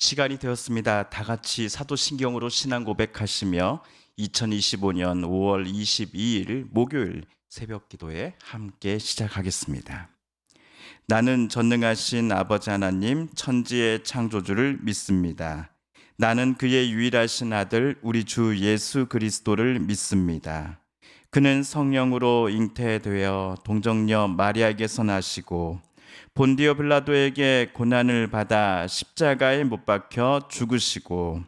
시간이 되었습니다. 다 같이 사도신경으로 신앙 고백하시며 2025년 5월 22일 목요일 새벽 기도에 함께 시작하겠습니다. 나는 전능하신 아버지 하나님 천지의 창조주를 믿습니다. 나는 그의 유일하신 아들 우리 주 예수 그리스도를 믿습니다. 그는 성령으로 잉태되어 동정녀 마리아에게서 나시고 본디오 빌라도에게 고난을 받아 십자가에 못 박혀 죽으시고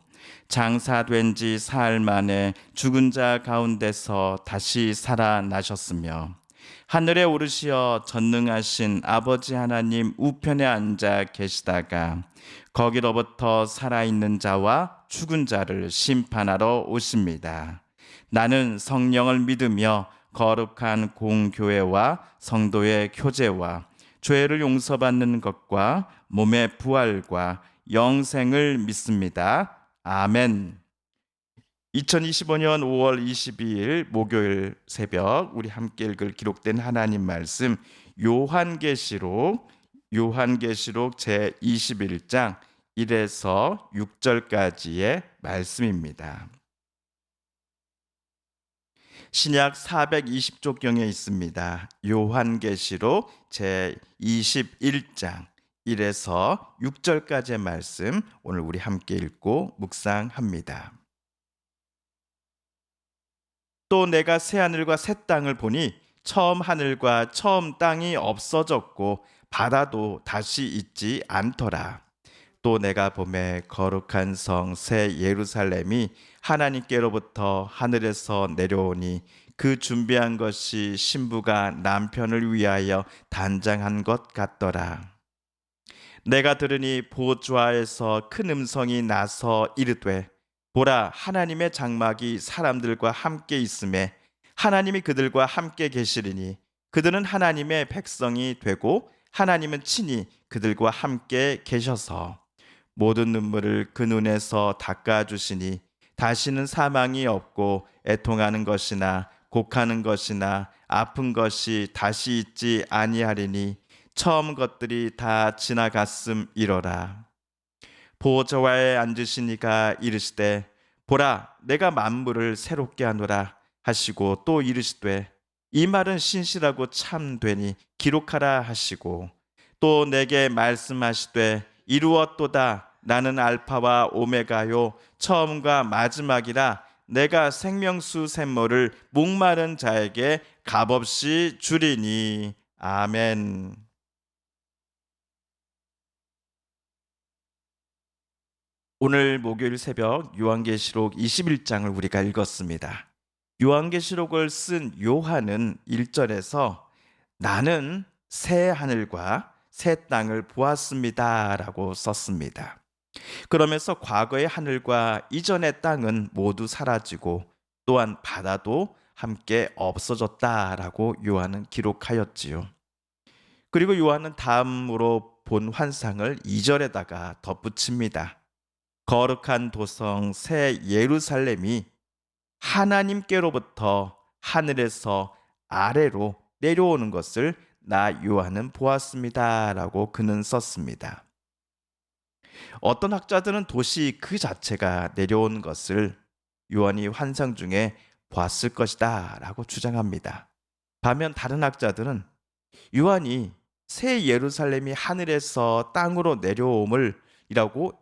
장사된 지 사흘 만에 죽은 자 가운데서 다시 살아나셨으며 하늘에 오르시어 전능하신 아버지 하나님 우편에 앉아 계시다가 거기로부터 살아있는 자와 죽은 자를 심판하러 오십니다. 나는 성령을 믿으며 거룩한 공교회와 성도의 교제와 죄를 용서받는 것과 몸의 부활과 영생을 믿습니다. 아멘. 2025년 5월 22일 목요일 새벽 우리 함께 읽을 기록된 하나님 말씀 요한계시록 제21장 1에서 6절까지의 말씀입니다. 신약 420쪽경에 있습니다. 요한계시록 제21장 1에서 6절까지의 말씀 오늘 우리 함께 읽고 묵상합니다. 또 내가 새 하늘과 새 땅을 보니 처음 하늘과 처음 땅이 없어졌고 바다도 다시 있지 않더라. 또 내가 보매 거룩한 성 새 예루살렘이 하나님께로부터 하늘에서 내려오니 그 준비한 것이 신부가 남편을 위하여 단장한 것 같더라. 내가 들으니 보좌에서 큰 음성이 나서 이르되 보라 하나님의 장막이 사람들과 함께 있음에 하나님이 그들과 함께 계시리니 그들은 하나님의 백성이 되고 하나님은 친히 그들과 함께 계셔서 모든 눈물을 그 눈에서 닦아주시니 다시는 사망이 없고 애통하는 것이나 곡하는 것이나 아픈 것이 다시 있지 아니하리니 처음 것들이 다 지나갔음이로라. 보좌에 앉으신 이가 이르시되 보라 내가 만물을 새롭게 하노라 하시고 또 이르시되 이 말은 신실하고 참되니 기록하라 하시고 또 내게 말씀하시되 이루었도다. 나는 알파와 오메가요 처음과 마지막이라. 내가 생명수 샘물을 목마른 자에게 값없이 주리니. 아멘. 오늘 목요일 새벽 요한계시록 21장을 우리가 읽었습니다. 요한계시록을 쓴 요한은 1절에서 나는 새 하늘과 새 땅을 보았습니다 라고 썼습니다. 그러면서 과거의 하늘과 이전의 땅은 모두 사라지고 또한 바다도 함께 없어졌다라고 요한은 기록하였지요. 그리고 요한은 다음으로 본 환상을 2절에다가 덧붙입니다. 거룩한 도성 새 예루살렘이 하나님께로부터 하늘에서 아래로 내려오는 것을 나 요한은 보았습니다 라고 그는 썼습니다. 어떤 학자들은 도시 그 자체가 내려온 것을 요한이 환상 중에 보았을 것이다 라고 주장합니다. 반면 다른 학자들은 요한이 새 예루살렘이 하늘에서 땅으로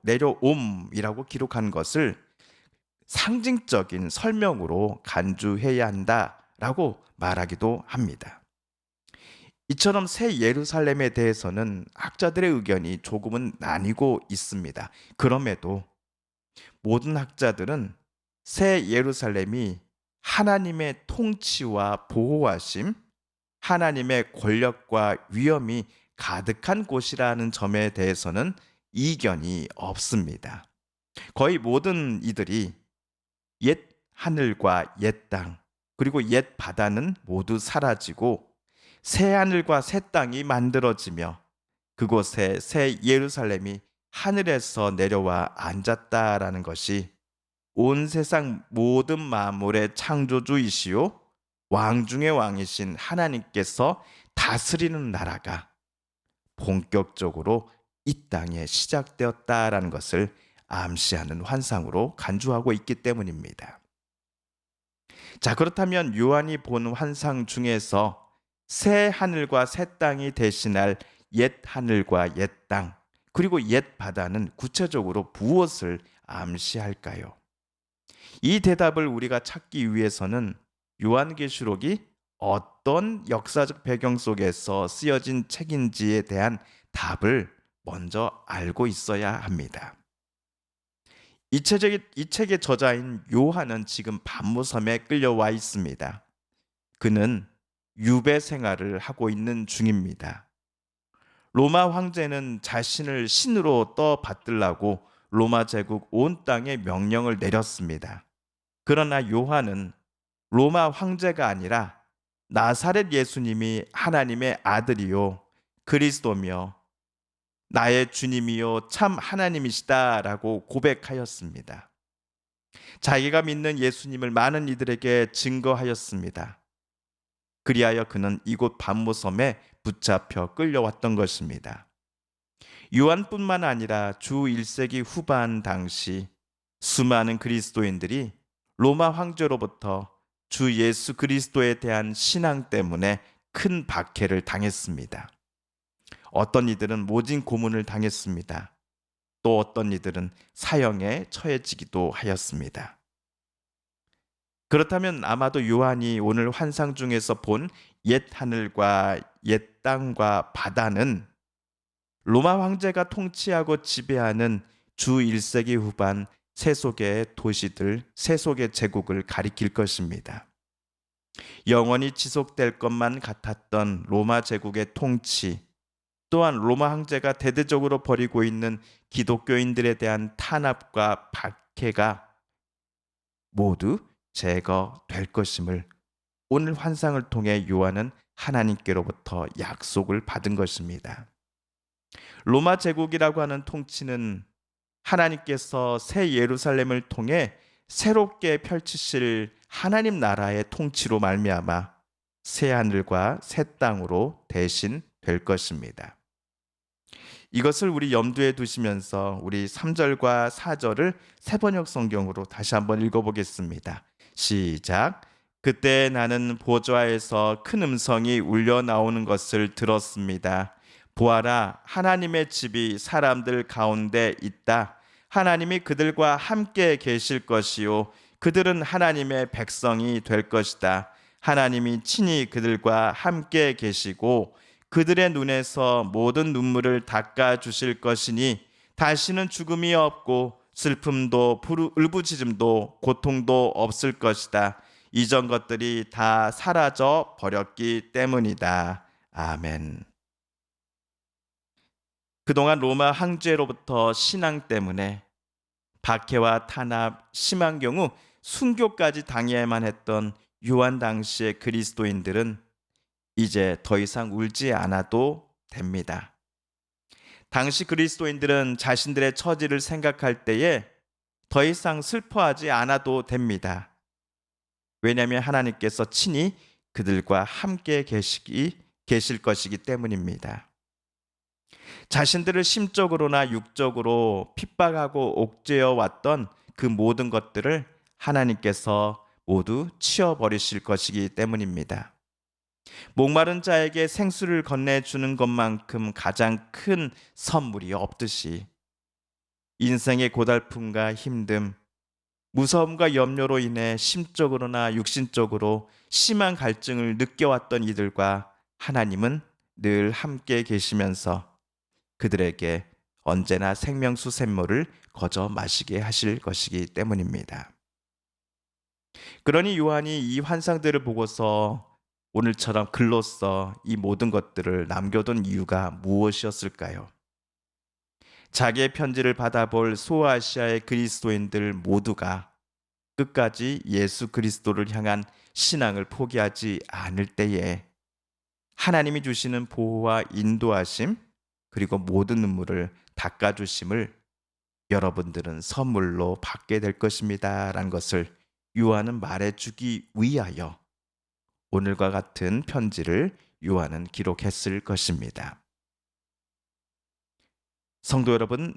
내려옴이라고 기록한 것을 상징적인 설명으로 간주해야 한다라고 말하기도 합니다. 이처럼 새 예루살렘에 대해서는 학자들의 의견이 조금은 나뉘고 있습니다. 그럼에도 모든 학자들은 새 예루살렘이 하나님의 통치와 보호하심, 하나님의 권력과 위엄이 가득한 곳이라는 점에 대해서는 이견이 없습니다. 거의 모든 이들이 옛 하늘과 옛 땅, 그리고 옛 바다는 모두 사라지고 새 하늘과 새 땅이 만들어지며 그곳에 새 예루살렘이 하늘에서 내려와 앉았다라는 것이 온 세상 모든 만물의 창조주이시요 왕 중의 왕이신 하나님께서 다스리는 나라가 본격적으로 이 땅에 시작되었다라는 것을 암시하는 환상으로 간주하고 있기 때문입니다. 자, 그렇다면 요한이 본 환상 중에서 새 하늘과 새 땅이 대신할 옛 하늘과 옛 땅, 그리고 옛 바다는 구체적으로 무엇을 암시할까요? 이 대답을 우리가 찾기 위해서는 요한계시록이 어떤 역사적 배경 속에서 쓰여진 책인지에 대한 답을 먼저 알고 있어야 합니다. 이 책의 저자인 요한은 지금 반모섬에 끌려와 있습니다. 그는 유배 생활을 하고 있는 중입니다. 로마 황제는 자신을 신으로 떠받들라고 로마 제국 온 땅에 명령을 내렸습니다. 그러나 요한은 로마 황제가 아니라 나사렛 예수님이 하나님의 아들이요 그리스도며 나의 주님이요 참 하나님이시다라고 고백하였습니다. 자기가 믿는 예수님을 많은 이들에게 증거하였습니다. 그리하여 그는 이곳 반모섬에 붙잡혀 끌려왔던 것입니다. 요한뿐만 아니라 주 1세기 후반 당시 수많은 그리스도인들이 로마 황제로부터 주 예수 그리스도에 대한 신앙 때문에 큰 박해를 당했습니다. 어떤 이들은 모진 고문을 당했습니다. 또 어떤 이들은 사형에 처해지기도 하였습니다. 그렇다면 아마도 요한이 오늘 환상 중에서 본 옛 하늘과 옛 땅과 바다는 로마 황제가 통치하고 지배하는 주 1세기 후반 세속의 도시들, 세속의 제국을 가리킬 것입니다. 영원히 지속될 것만 같았던 로마 제국의 통치, 또한 로마 황제가 대대적으로 벌이고 있는 기독교인들에 대한 탄압과 박해가 모두 제거될 것임을 오늘 환상을 통해 요한은 하나님께로부터 약속을 받은 것입니다. 로마 제국이라고 하는 통치는 하나님께서 새 예루살렘을 통해 새롭게 펼치실 하나님 나라의 통치로 말미암아 새 하늘과 새 땅으로 대신 될 것입니다. 이것을 우리 염두에 두시면서 우리 3절과 4절을 세번역 성경으로 다시 한번 읽어보겠습니다. 시작. 그때 나는 보좌에서 큰 음성이 울려 나오는 것을 들었습니다. 보아라, 하나님의 집이 사람들 가운데 있다. 하나님이 그들과 함께 계실 것이요 그들은 하나님의 백성이 될 것이다. 하나님이 친히 그들과 함께 계시고 그들의 눈에서 모든 눈물을 닦아 주실 것이니 다시는 죽음이 없고 슬픔도 울부짖음도 고통도 없을 것이다. 이전 것들이 다 사라져 버렸기 때문이다. 아멘. 그동안 로마 황제로부터 신앙 때문에 박해와 탄압, 심한 경우 순교까지 당해야만 했던 요한 당시의 그리스도인들은 이제 더 이상 울지 않아도 됩니다. 당시 그리스도인들은 자신들의 처지를 생각할 때에 더 이상 슬퍼하지 않아도 됩니다. 왜냐하면 하나님께서 친히 그들과 함께 계실 것이기 때문입니다. 자신들을 심적으로나 육적으로 핍박하고 옥죄어 왔던 그 모든 것들을 하나님께서 모두 치워버리실 것이기 때문입니다. 목마른 자에게 생수를 건네주는 것만큼 가장 큰 선물이 없듯이 인생의 고달픔과 힘듦, 무서움과 염려로 인해 심적으로나 육신적으로 심한 갈증을 느껴왔던 이들과 하나님은 늘 함께 계시면서 그들에게 언제나 생명수 샘물을 거저 마시게 하실 것이기 때문입니다. 그러니 요한이 이 환상들을 보고서 오늘처럼 글로써 이 모든 것들을 남겨둔 이유가 무엇이었을까요? 자기의 편지를 받아볼 소아시아의 그리스도인들 모두가 끝까지 예수 그리스도를 향한 신앙을 포기하지 않을 때에 하나님이 주시는 보호와 인도하심 그리고 모든 눈물을 닦아주심을 여러분들은 선물로 받게 될 것입니다 라는 것을 요한은 말해주기 위하여 오늘과 같은 편지를 요한은 기록했을 것입니다. 성도 여러분,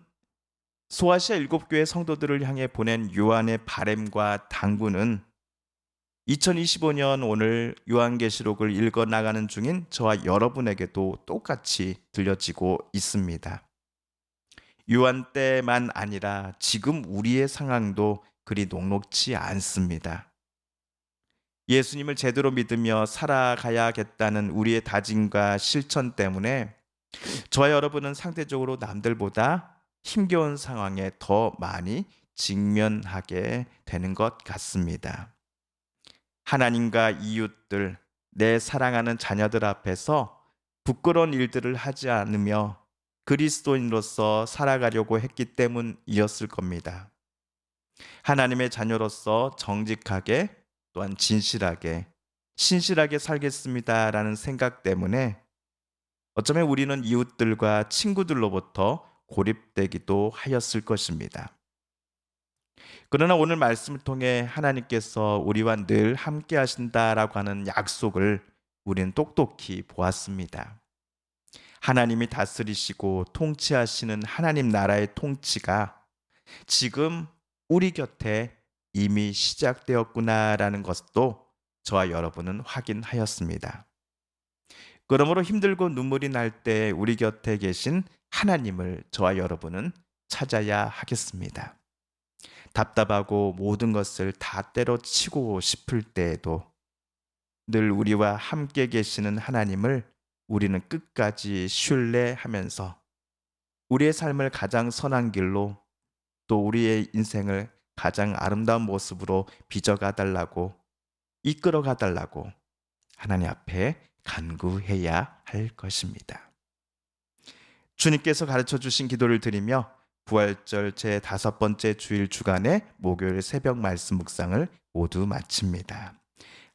소아시아 7교회 성도들을 향해 보낸 요한의 바램과 당부는 2025년 오늘 요한계시록을 읽어 나가는 중인 저와 여러분에게도 똑같이 들려지고 있습니다. 요한 때만 아니라 지금 우리의 상황도 그리 녹록지 않습니다. 예수님을 제대로 믿으며 살아가야겠다는 우리의 다짐과 실천 때문에 저와 여러분은 상대적으로 남들보다 힘겨운 상황에 더 많이 직면하게 되는 것 같습니다. 하나님과 이웃들, 내 사랑하는 자녀들 앞에서 부끄러운 일들을 하지 않으며 그리스도인으로서 살아가려고 했기 때문이었을 겁니다. 하나님의 자녀로서 정직하게 또한 진실하게 신실하게 살겠습니다라는 생각 때문에 어쩌면 우리는 이웃들과 친구들로부터 고립되기도 하였을 것입니다. 그러나 오늘 말씀을 통해 하나님께서 우리와 늘 함께 하신다라고 하는 약속을 우리는 똑똑히 보았습니다. 하나님이 다스리시고 통치하시는 하나님 나라의 통치가 지금 우리 곁에 이미 시작되었구나라는 것도 저와 여러분은 확인하였습니다. 그러므로 힘들고 눈물이 날 때 우리 곁에 계신 하나님을 저와 여러분은 찾아야 하겠습니다. 답답하고 모든 것을 다 때려치고 싶을 때에도 늘 우리와 함께 계시는 하나님을 우리는 끝까지 신뢰하면서 우리의 삶을 가장 선한 길로 또 우리의 인생을 가장 아름다운 모습으로 빚어가 달라고 이끌어가 달라고 하나님 앞에 간구해야 할 것입니다. 주님께서 가르쳐 주신 기도를 드리며 부활절 제5번째 주일 주간의 목요일 새벽 말씀 묵상을 모두 마칩니다.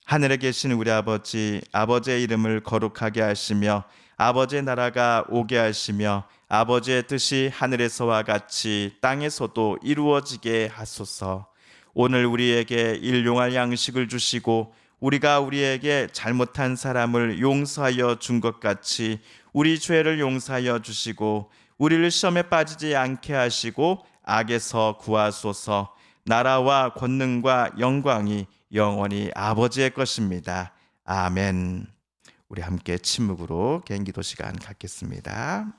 하늘에 계신 우리 아버지, 아버지의 이름을 거룩하게 하시며 아버지의 나라가 오게 하시며 아버지의 뜻이 하늘에서와 같이 땅에서도 이루어지게 하소서. 오늘 우리에게 일용할 양식을 주시고 우리가 우리에게 잘못한 사람을 용서하여 준 것 같이 우리 죄를 용서하여 주시고 우리를 시험에 빠지지 않게 하시고 악에서 구하소서. 나라와 권능과 영광이 영원히 아버지의 것입니다. 아멘. 우리 함께 침묵으로 개인기도 시간 갖겠습니다.